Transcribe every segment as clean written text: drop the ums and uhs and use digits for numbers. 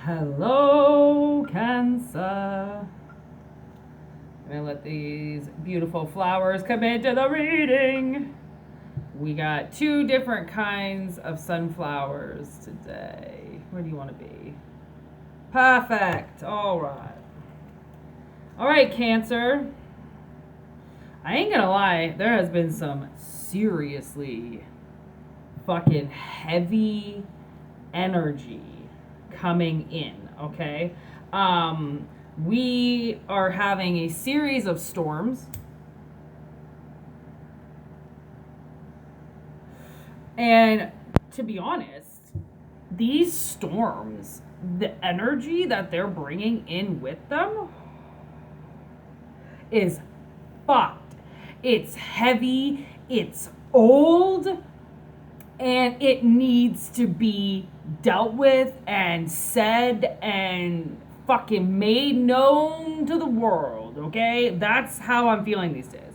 Hello, Cancer. I'm going to let these beautiful flowers come into the reading. We got two different kinds of sunflowers today. Where do you want to be? Perfect. All right. All right, Cancer. I ain't going to lie. There has been some seriously fucking heavy energy coming in, okay? We are having a series of storms. And to be honest, these storms, the energy that they're bringing in with them is fucked. It's heavy, it's old, and it needs to be dealt with and said and fucking made known to the world, okay? That's how I'm feeling these days.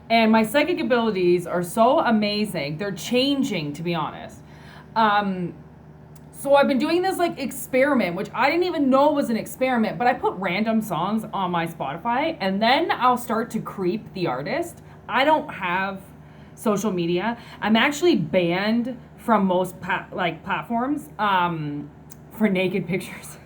And my psychic abilities are so amazing. They're changing, to be honest. So I've been doing this like experiment, which I didn't even know was an experiment, but I put random songs on my Spotify and then I'll start to creep the artist. I don't have social media. I'm actually banned from most platforms for naked pictures.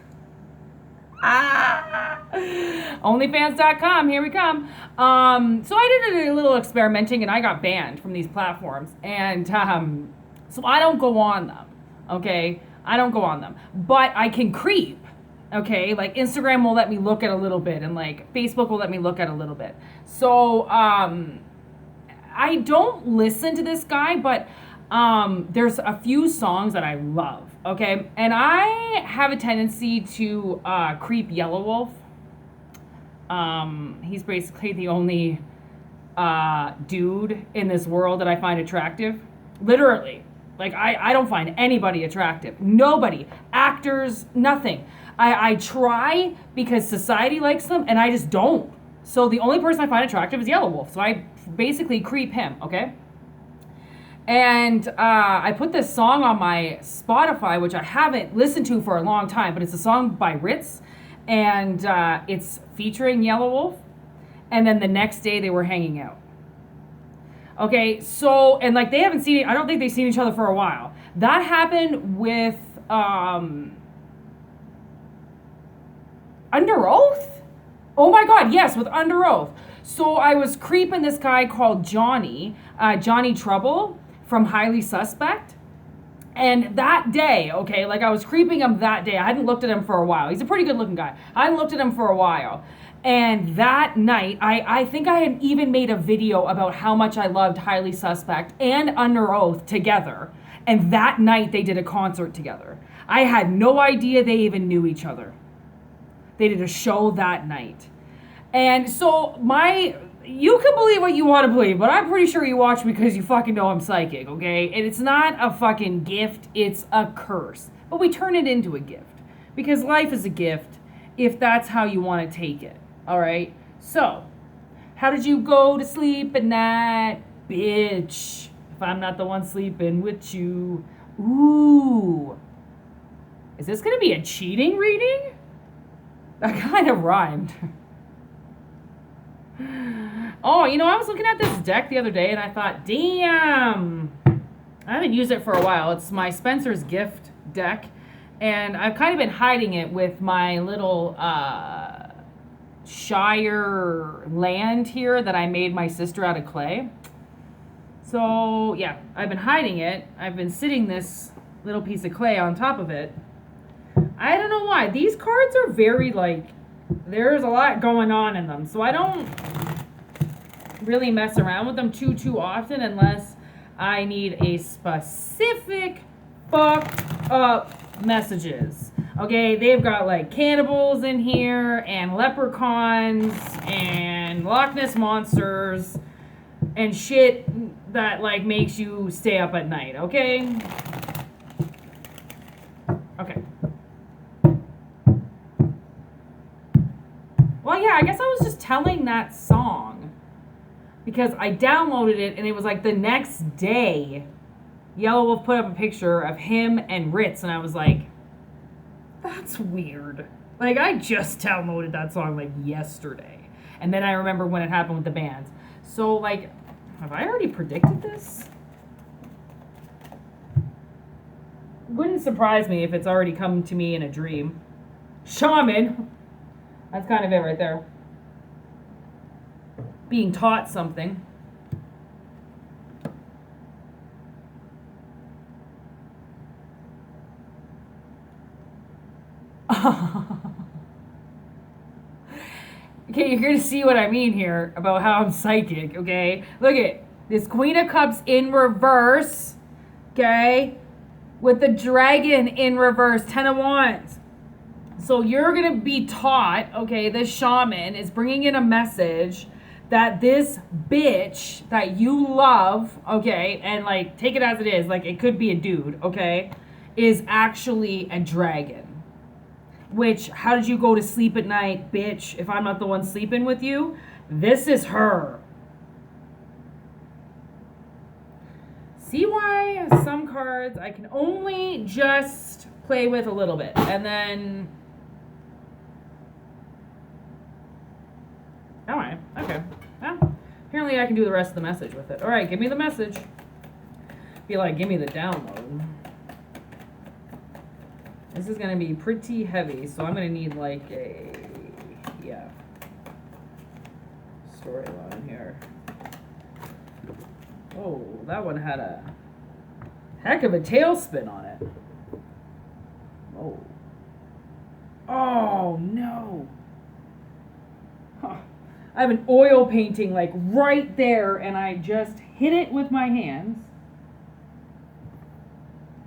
OnlyFans.com, here we come. So I did a little experimenting and I got banned from these platforms. And so I don't go on them, okay? I don't go on them. But I can creep, okay? Like Instagram will let me look at a little bit and like Facebook will let me look at a little bit. So I don't listen to this guy, but there's a few songs that I love, okay? And I have a tendency to creep Yellow Wolf. He's basically the only dude in this world that I find attractive. Literally. Like, I don't find anybody attractive. Nobody. Actors, nothing. I try because society likes them, and I just don't. So the only person I find attractive is Yellow Wolf. So I basically creep him, okay? And I put this song on my Spotify, which I haven't listened to for a long time, but it's a song by Ritz, and it's featuring Yellow Wolf. And then the next day they were hanging out. Okay, so, and like they haven't seen, I don't think they've seen each other for a while. That happened with Under Oath? Oh my God, yes, with Under Oath. So I was creeping this guy called Johnny Trouble from Highly Suspect. And that day, okay, like I was creeping him that day. I hadn't looked at him for a while. He's a pretty good looking guy. I hadn't looked at him for a while. And that night, I think I had even made a video about how much I loved Highly Suspect and Under Oath together. And that night they did a concert together. I had no idea they even knew each other. They did a show that night. And so you can believe what you want to believe, but I'm pretty sure you watch because you fucking know I'm psychic, okay? And it's not a fucking gift, it's a curse. But we turn it into a gift because life is a gift if that's how you want to take it, all right? So, how did you go to sleep at night, bitch? If I'm not the one sleeping with you. Ooh. Is this going to be a cheating reading? That kind of rhymed. Oh, you know, I was looking at this deck the other day and I thought, damn, I haven't used it for a while. It's my Spencer's Gift deck. And I've kind of been hiding it with my little Shire land here that I made my sister out of clay. So, yeah, I've been hiding it. I've been sitting this little piece of clay on top of it. I don't know why. These cards are very, like, there's a lot going on in them. So I don't really mess around with them too often unless I need a specific fucked up messages. Okay, they've got like cannibals in here and leprechauns and Loch Ness monsters and shit that like makes you stay up at night, okay? Okay. Well, yeah, I guess I was just telling that song because I downloaded it and it was like the next day, Yellow Wolf put up a picture of him and Ritz, and I was like, that's weird. Like, I just downloaded that song like yesterday. And then I remember when it happened with the bands. So, like, have I already predicted this? Wouldn't surprise me if it's already come to me in a dream. Shaman. That's kind of it right there. Being taught something. Okay, you're going to see what I mean here about how I'm psychic, okay? Look at this Queen of Cups in reverse, okay? With the dragon in reverse, 10 of Wands. So you're going to be taught, okay, this shaman is bringing in a message that this bitch that you love, okay, and like take it as it is, like it could be a dude, okay, is actually a dragon. Which, how did you go to sleep at night, bitch, if I'm not the one sleeping with you? This is her. See why some cards I can only just play with a little bit. And then... Alright, okay. Well, apparently I can do the rest of the message with it. Alright, give me the message. Be like, give me the download. This is going to be pretty heavy, so I'm going to need like a, yeah, storyline here. Oh, that one had a heck of a tailspin on it. Oh. Oh, no. Huh. I have an oil painting like right there, and I just hit it with my hands.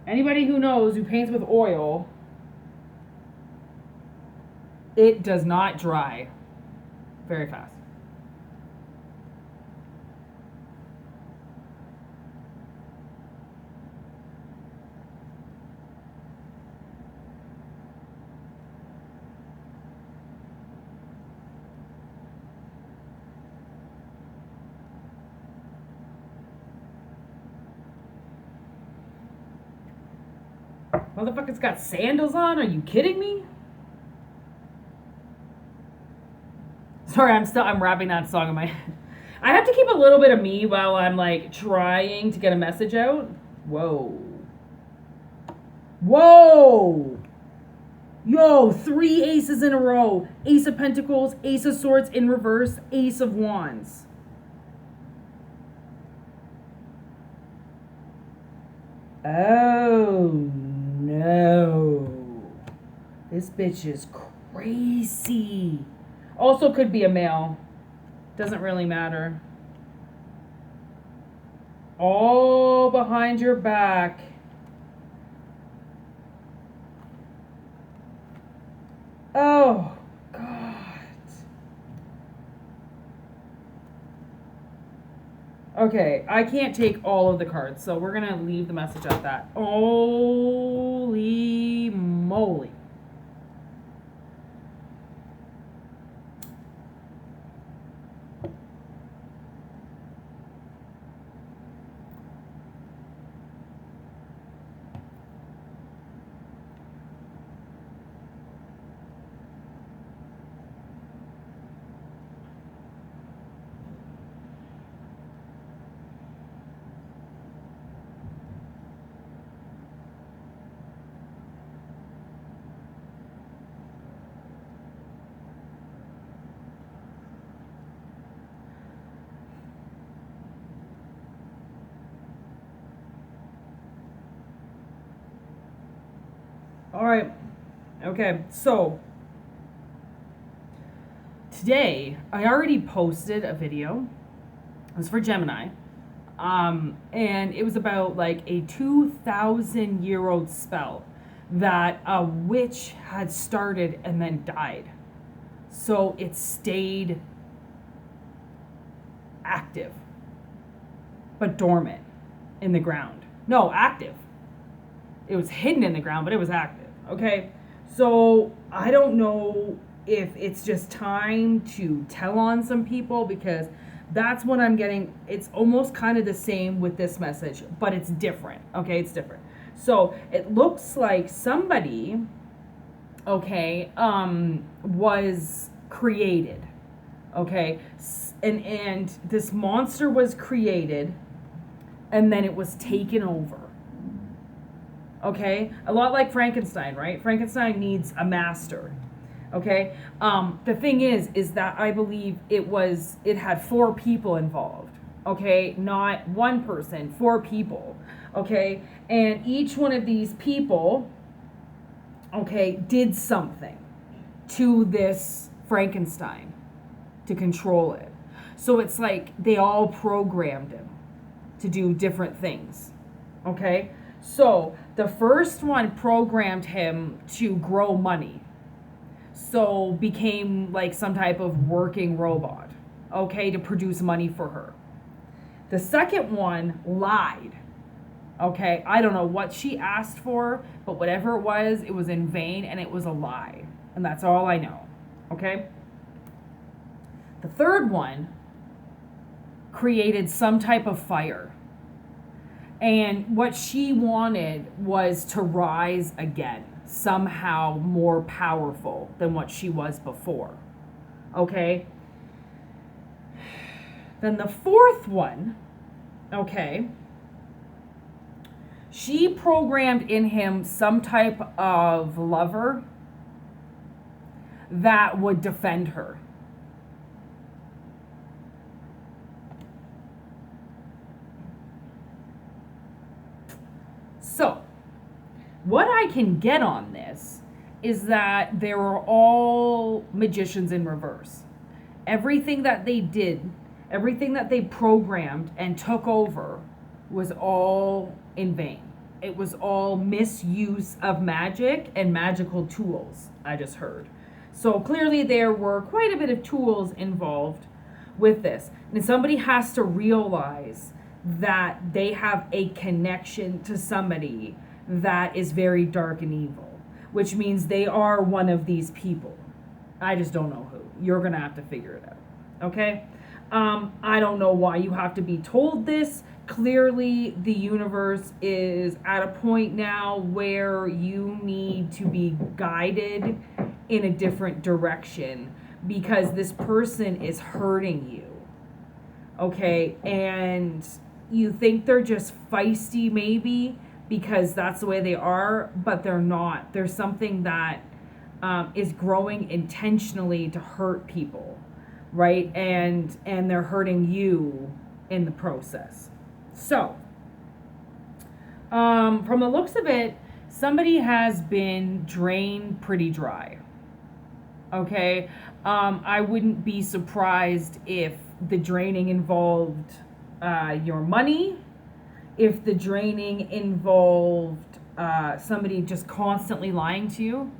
Anybody who knows who paints with oil, it does not dry very fast. Motherfucker's got sandals on? Are you kidding me? Sorry, I'm rapping that song in my head. I have to keep a little bit of me while I'm like trying to get a message out. Whoa. Whoa! Yo, 3 aces in a row. Ace of Pentacles, Ace of Swords in reverse, Ace of Wands. Oh, no. This bitch is crazy. Also could be a male. Doesn't really matter. All behind your back. Oh, God. Okay, I can't take all of the cards, so we're going to leave the message at that. Holy moly. All right. Okay, so today I already posted a video. It was for Gemini. And it was about like a 2,000-year-old spell that a witch had started and then died. So it stayed active, but dormant in the ground. No, active. It was hidden in the ground, but it was active. Okay, so I don't know if it's just time to tell on some people, because That's what I'm getting. It's almost kind of the same with this message, but it's different. Okay, it's different. So it looks like somebody, okay, was created. Okay, and this monster was created, and then it was taken over. Okay, a lot like Frankenstein, right? Frankenstein needs a master. Okay, the thing is that I believe it had 4 people involved. Okay, not one person, 4 people. Okay, and each one of these people, okay, did something to this Frankenstein to control it. So it's like they all programmed him to do different things. Okay, so the first one programmed him to grow money. So became like some type of working robot, okay, to produce money for her. The second one lied. Okay, I don't know what she asked for, but whatever it was in vain and it was a lie. And that's all I know. Okay? The third one created some type of fire. And what she wanted was to rise again, somehow more powerful than what she was before. Okay? Then the fourth one, okay, she programmed in him some type of lover that would defend her. So, what I can get on this is that they were all magicians in reverse. Everything that they did, everything that they programmed and took over was all in vain. It was all misuse of magic and magical tools, I just heard. So clearly there were quite a bit of tools involved with this. And somebody has to realize that they have a connection to somebody that is very dark and evil, which means they are one of these people. I just don't know who. You're going to have to figure it out. Okay? I don't know why you have to be told this. Clearly, the universe is at a point now where you need to be guided in a different direction because this person is hurting you. Okay? And you think they're just feisty maybe because that's the way they are, but they're not. There's something that is growing intentionally to hurt people, right? And they're hurting you in the process. So, from the looks of it, somebody has been drained pretty dry. Okay? I wouldn't be surprised if the draining involved your money, if the draining involved somebody just constantly lying to you,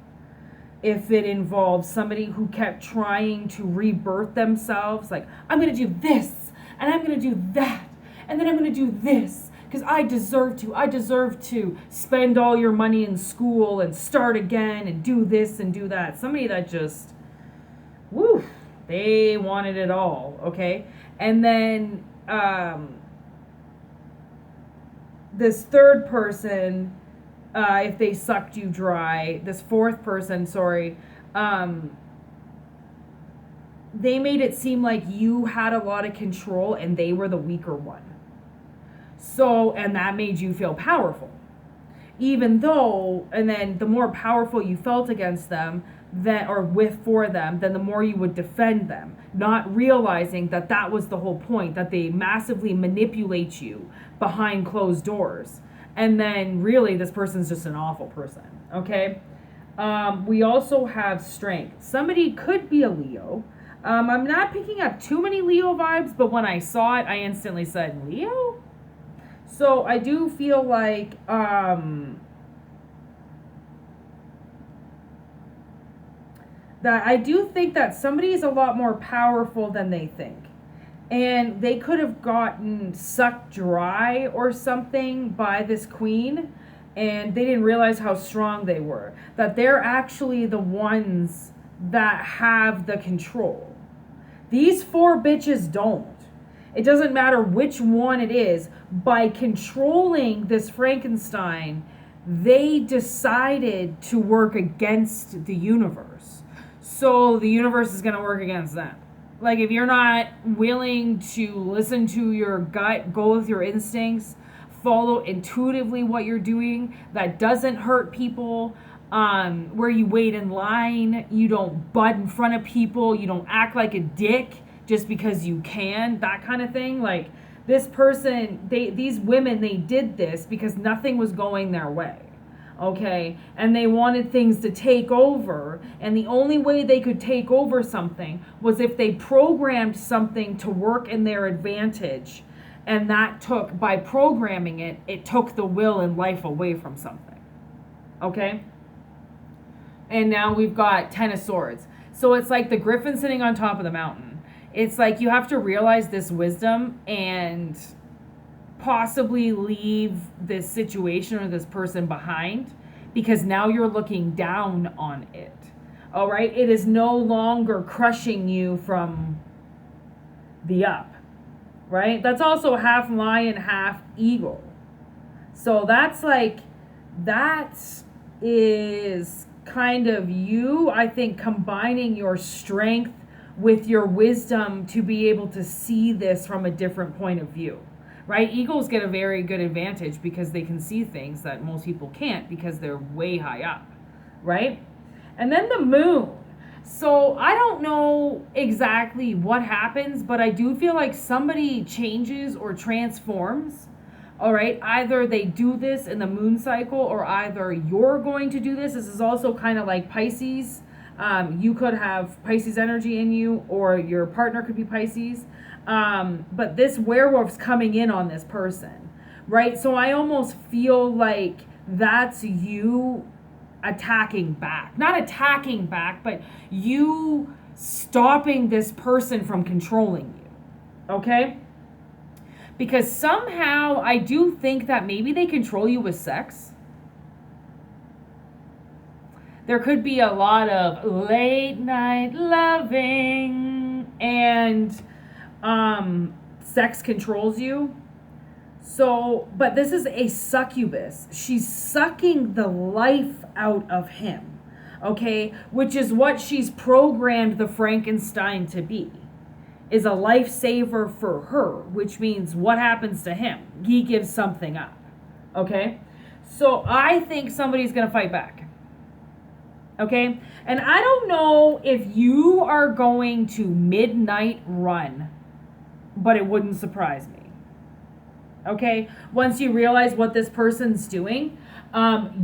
if it involved somebody who kept trying to rebirth themselves, like, I'm going to do this, and I'm going to do that, and then I'm going to do this, because I deserve to spend all your money in school and start again and do this and do that. Somebody that just, woo, they wanted it all, okay? And then this third person, if they sucked you dry, this fourth person, they made it seem like you had a lot of control and they were the weaker one. So, and that made you feel powerful. Even though, and then the more powerful you felt against them, for them, then the more you would defend them, not realizing that that was the whole point, that they massively manipulate you behind closed doors. And then really this person's just an awful person, okay? We also have strength. Somebody could be a Leo. I'm not picking up too many Leo vibes, but when I saw it, I instantly said, Leo? So I do feel like that I do think that somebody is a lot more powerful than they think. And they could have gotten sucked dry or something by this queen, and they didn't realize how strong they were. That they're actually the ones that have the control. These 4 bitches don't. It doesn't matter which one it is. By controlling this Frankenstein, they decided to work against the universe. So the universe is going to work against them. Like, if you're not willing to listen to your gut, go with your instincts, follow intuitively what you're doing, that doesn't hurt people, where you wait in line, you don't butt in front of people, you don't act like a dick just because you can, that kind of thing. Like, this person, these women, they did this because nothing was going their way. Okay, and they wanted things to take over, and the only way they could take over something was if they programmed something to work in their advantage, and that took, by programming it, it took the will and life away from something. Okay, and now we've got Ten of Swords. So it's like the griffin sitting on top of the mountain. It's like you have to realize this wisdom and possibly leave this situation or this person behind, because now you're looking down on it. All right, it is no longer crushing you from the up, right? That's also half lion, half eagle. So that's like, that is kind of you, I think, combining your strength with your wisdom to be able to see this from a different point of view. Right? Eagles get a very good advantage because they can see things that most people can't because they're way high up, right? And then the moon. So I don't know exactly what happens, but I do feel like somebody changes or transforms. All right, either they do this in the moon cycle, or either you're going to do this. This is also kind of like Pisces. You could have Pisces energy in you, or your partner could be Pisces. But this werewolf's coming in on this person, right? So I almost feel like that's you attacking back. Not attacking back, but you stopping this person from controlling you, okay? Because somehow I do think that maybe they control you with sex. There could be a lot of late night loving, and sex controls you. So, but this is a succubus. She's sucking the life out of him, okay? Which is what she's programmed the Frankenstein to be, is a lifesaver for her, which means what happens to him? He gives something up, okay? So I think somebody's going to fight back, okay? And I don't know if you are going to midnight run, but it wouldn't surprise me. Okay? Once you realize what this person's doing,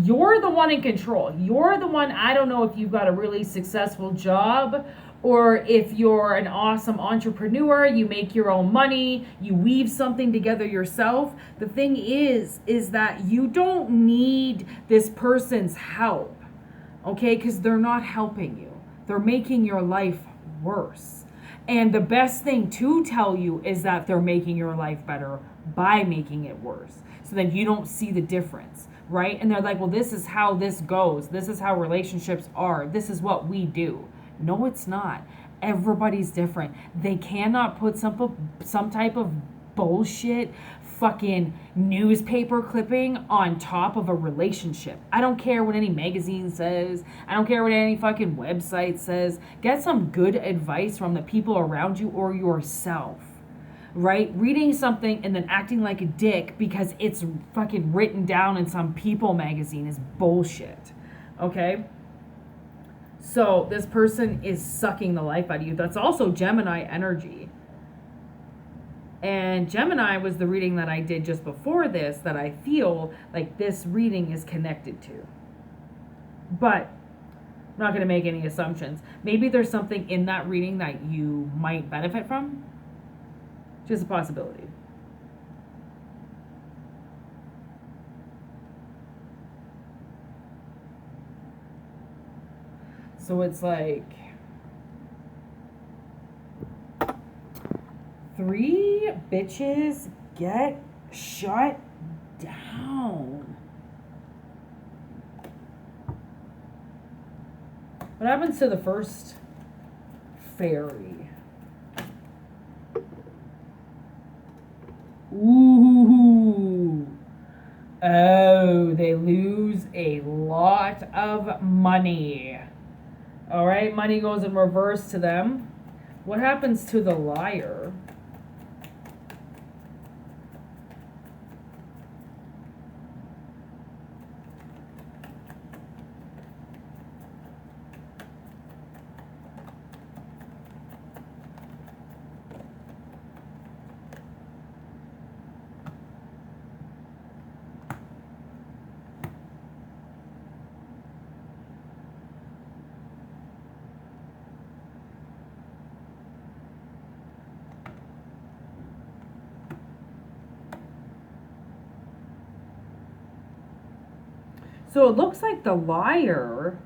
you're the one in control. You're the one, I don't know if you've got a really successful job, or if you're an awesome entrepreneur, you make your own money, you weave something together yourself. The thing is that you don't need this person's help. Okay? Because they're not helping you. They're making your life worse. And the best thing to tell you is that they're making your life better by making it worse. So then you don't see the difference, right? And they're like, well, this is how this goes. This is how relationships are. This is what we do. No, it's not. Everybody's different. They cannot put some type of bullshit fucking newspaper clipping on top of a relationship. I don't care what any magazine says. I don't care what any fucking website says. Get some good advice from the people around you or yourself, right? Reading something and then acting like a dick because it's fucking written down in some People magazine is bullshit, okay? So this person is sucking the life out of you. That's also Gemini energy. And Gemini was the reading that I did just before this that I feel like this reading is connected to. But I'm not going to make any assumptions. Maybe there's something in that reading that you might benefit from. Just a possibility. So it's like 3 bitches get shut down. What happens to the first fairy? Ooh. Oh, they lose a lot of money. All right, money goes in reverse to them. What happens to the liar? So it looks like the liar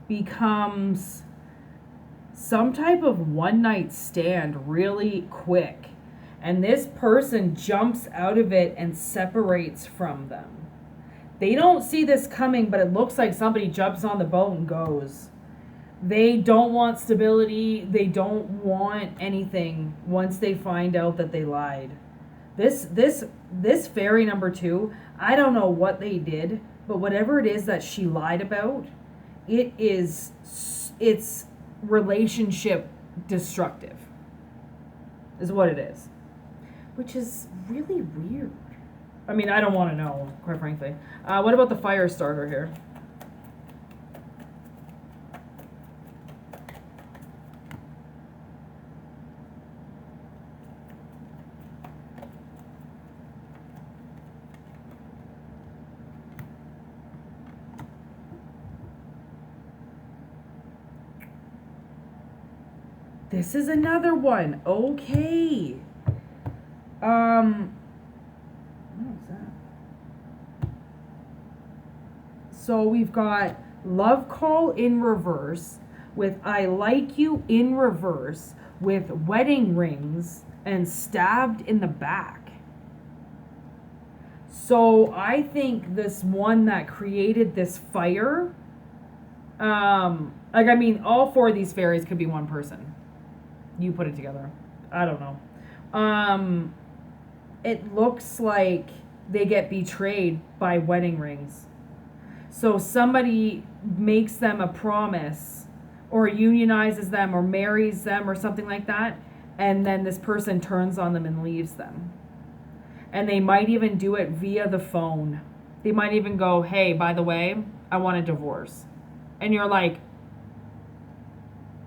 becomes some type of one night stand really quick. And this person jumps out of it and separates from them. They don't see this coming, but it looks like somebody jumps on the boat and goes. They don't want stability. They don't want anything once they find out that they lied. This fairy number 2, I don't know what they did, but whatever it is that she lied about, it's relationship destructive. Is what it is. Which is really weird. I mean, I don't want to know, quite frankly. What about the fire starter here? This is another one. Okay. What was that? So we've got love call in reverse with I like you in reverse with wedding rings and stabbed in the back. So I think this one that created this fire, like I mean, all 4 of these fairies could be one person. You put it together. I don't know. It looks like they get betrayed by wedding rings. So somebody makes them a promise or unionizes them or marries them or something like that, and then this person turns on them and leaves them. And they might even do it via the phone. They might even go, hey, by the way, I want a divorce. And you're like,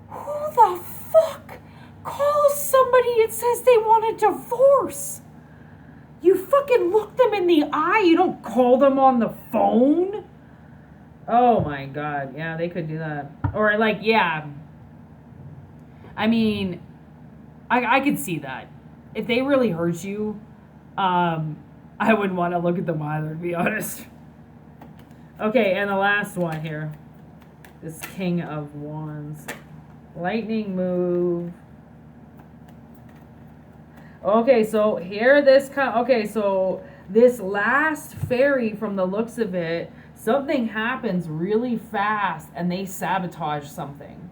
who the fuck calls somebody and says they want a divorce? You fucking look them in the eye. You don't call them on the phone. Oh my God. Yeah, they could do that. Or like, yeah. I mean, I could see that. If they really hurt you, I wouldn't want to look at them either, to be honest. Okay, and the last one here. This King of Wands. Lightning move. Okay, so here so this last fairy, from the looks of it, something happens really fast and they sabotage something.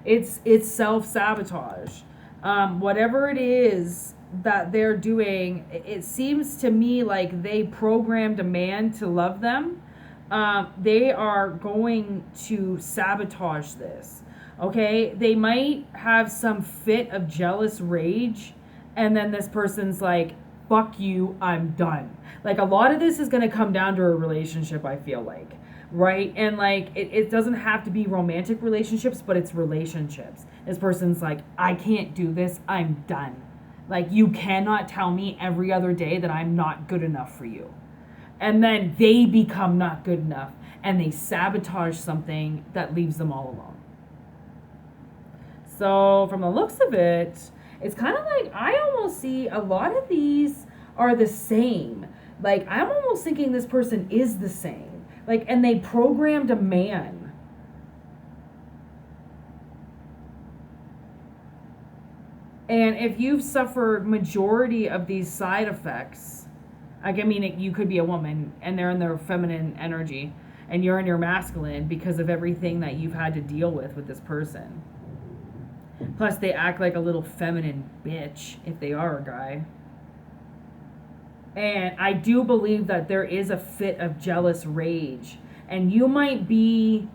It's self-sabotage. Whatever it is that they're doing, it seems to me like they programmed a man to love them. They are going to sabotage this. Okay, they might have some fit of jealous rage, and then this person's like, fuck you, I'm done. Like, a lot of this is going to come down to a relationship, I feel like, right? And like, it doesn't have to be romantic relationships, but it's relationships. This person's like, I can't do this, I'm done. Like, you cannot tell me every other day that I'm not good enough for you. And then they become not good enough, and they sabotage something that leaves them all alone. So from the looks of it, it's kind of like, I almost see a lot of these are the same. Like, I'm almost thinking this person is the same. Like, and they programmed a man. And if you've suffered majority of these side effects, like, I mean, you could be a woman and they're in their feminine energy and you're in your masculine because of everything that you've had to deal with this person. Plus, they act like a little feminine bitch if they are a guy. And I do believe that there is a fit of jealous rage. And you might be,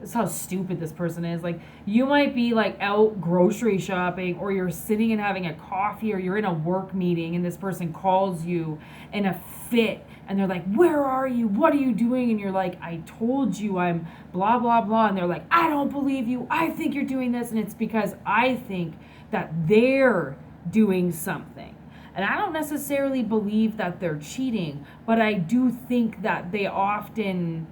this is how stupid this person is. Like, you might be like out grocery shopping, or you're sitting and having a coffee, or you're in a work meeting and this person calls you in a fit and they're like, where are you? What are you doing? And you're like, I told you I'm blah, blah, blah. And they're like, I don't believe you. I think you're doing this. And it's because I think that they're doing something. And I don't necessarily believe that they're cheating, but I do think that they often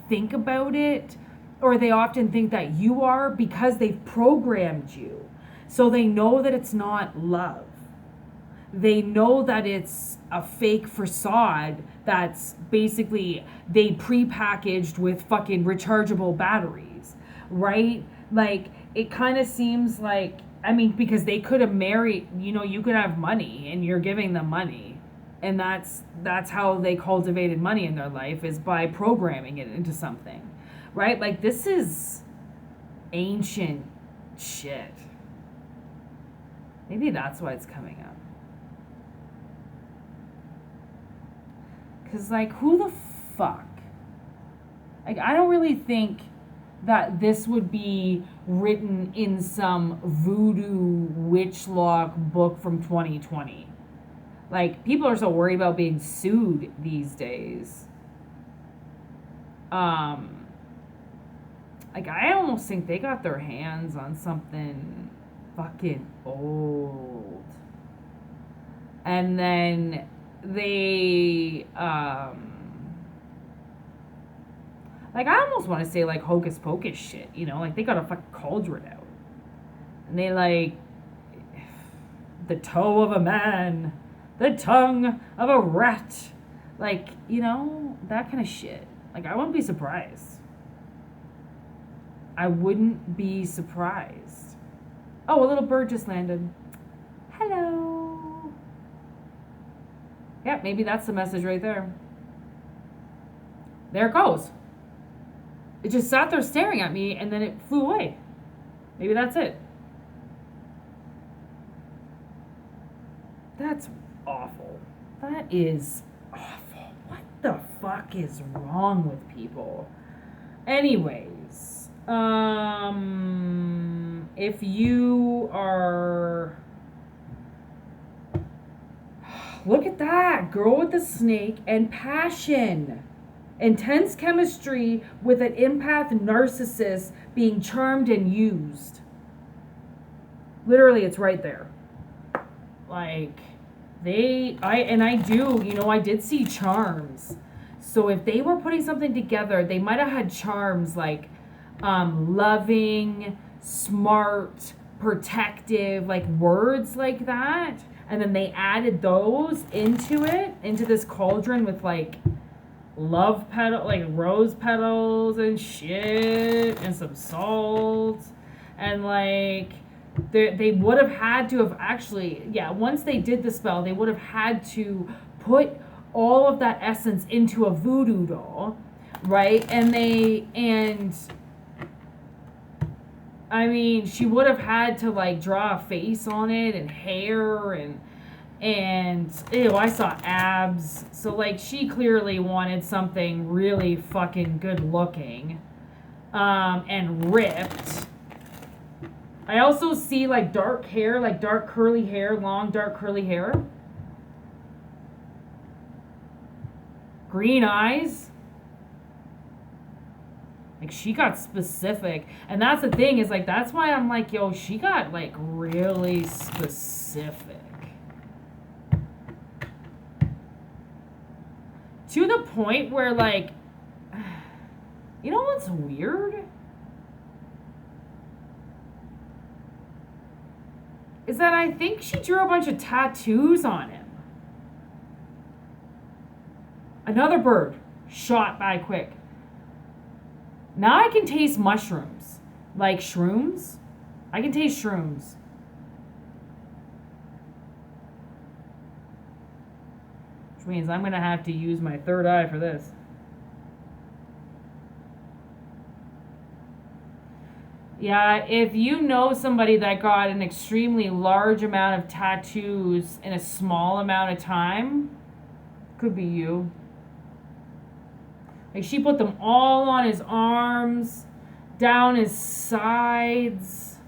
think about it, or they often think that you are, because they've programmed you. So they know that it's not love. They know that it's a fake facade that's basically they prepackaged with fucking rechargeable batteries, right? Like, it kind of seems like, I mean, because they could have married, you could have money and you're giving them money. And that's how they cultivated money in their life, is by programming it into something, right? Like, this is ancient shit. Maybe that's why it's coming up. Because, like, who the fuck? Like, I don't really think that this would be written in some voodoo witch lock book from 2020. Like, people are so worried about being sued these days. Like, I almost think they got their hands on something fucking old. And then they, like, I almost want to say, like, hocus pocus shit, like, they got a fucking cauldron out. And they, like, the toe of a man, the tongue of a rat. Like, that kind of shit. Like, I wouldn't be surprised. I wouldn't be surprised. Oh, a little bird just landed. Hello. Yeah, maybe that's the message right there. There it goes. It just sat there staring at me, and then it flew away. Maybe that's it. That's awful. That is awful. What the fuck is wrong with people? Anyways, if you are... Look at that. Girl with the snake and passion. Intense chemistry with an empath narcissist being charmed and used. Literally, it's right there. Like, I did see charms. So if they were putting something together, they might have had charms like loving, smart, protective, like words like that. And then they added those into this cauldron with like love petal, like rose petals and shit, and some salt, and like they would have had to have actually, once they did the spell, they would have had to put all of that essence into a voodoo doll, right? And I mean, she would have had to like draw a face on it and hair and ew, I saw abs. So like, she clearly wanted something really fucking good looking, and ripped. I also see like dark hair, like dark curly hair, long dark curly hair. Green eyes. Like, she got specific. And that's the thing, is like, that's why I'm like, yo, she got like really specific. To the point where, like, you know what's weird? Is that I think she drew a bunch of tattoos on him. Another bird shot by quick. Now I can taste mushrooms. Like shrooms. I can taste shrooms. Which means I'm going to have to use my third eye for this. Yeah, if you know somebody that got an extremely large amount of tattoos in a small amount of time, could be you. Like she put them all on his arms, down his sides.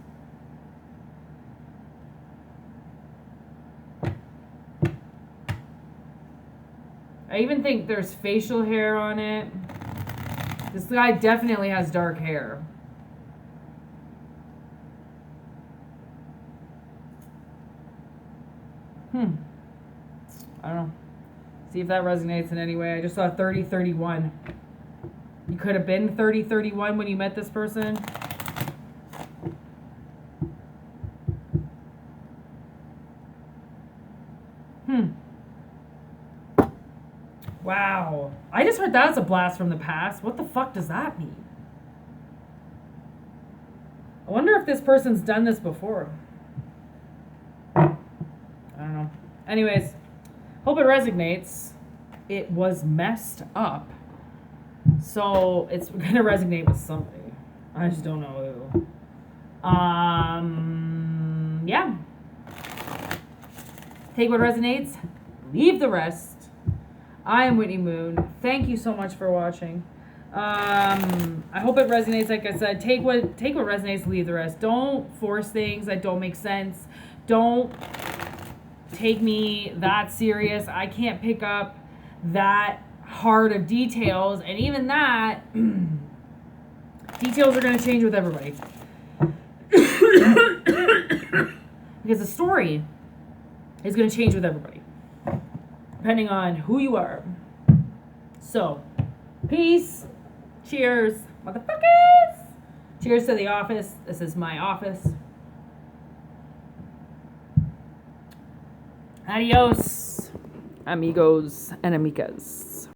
I even think there's facial hair on it. This guy definitely has dark hair. I don't know. See if that resonates in any way. I just saw 3031. You could have been 3031 when you met this person. Wow. I just heard that was a blast from the past. What the fuck does that mean? I wonder if this person's done this before. I don't know. Anyways, hope it resonates. It was messed up. So it's gonna resonate with somebody. I just don't know who. Yeah. Take what resonates, leave the rest. I am Whitney Moon. Thank you so much for watching. I hope it resonates. Like I said, take what resonates, leave the rest. Don't force things that don't make sense. Don't take me that serious. I can't pick up that hard of details, and even that details are going to change with everybody. Because the story is going to change with everybody, depending on who you are. So, peace. Cheers, motherfuckers. Cheers to the office. This is my office. Adios, amigos and amigas.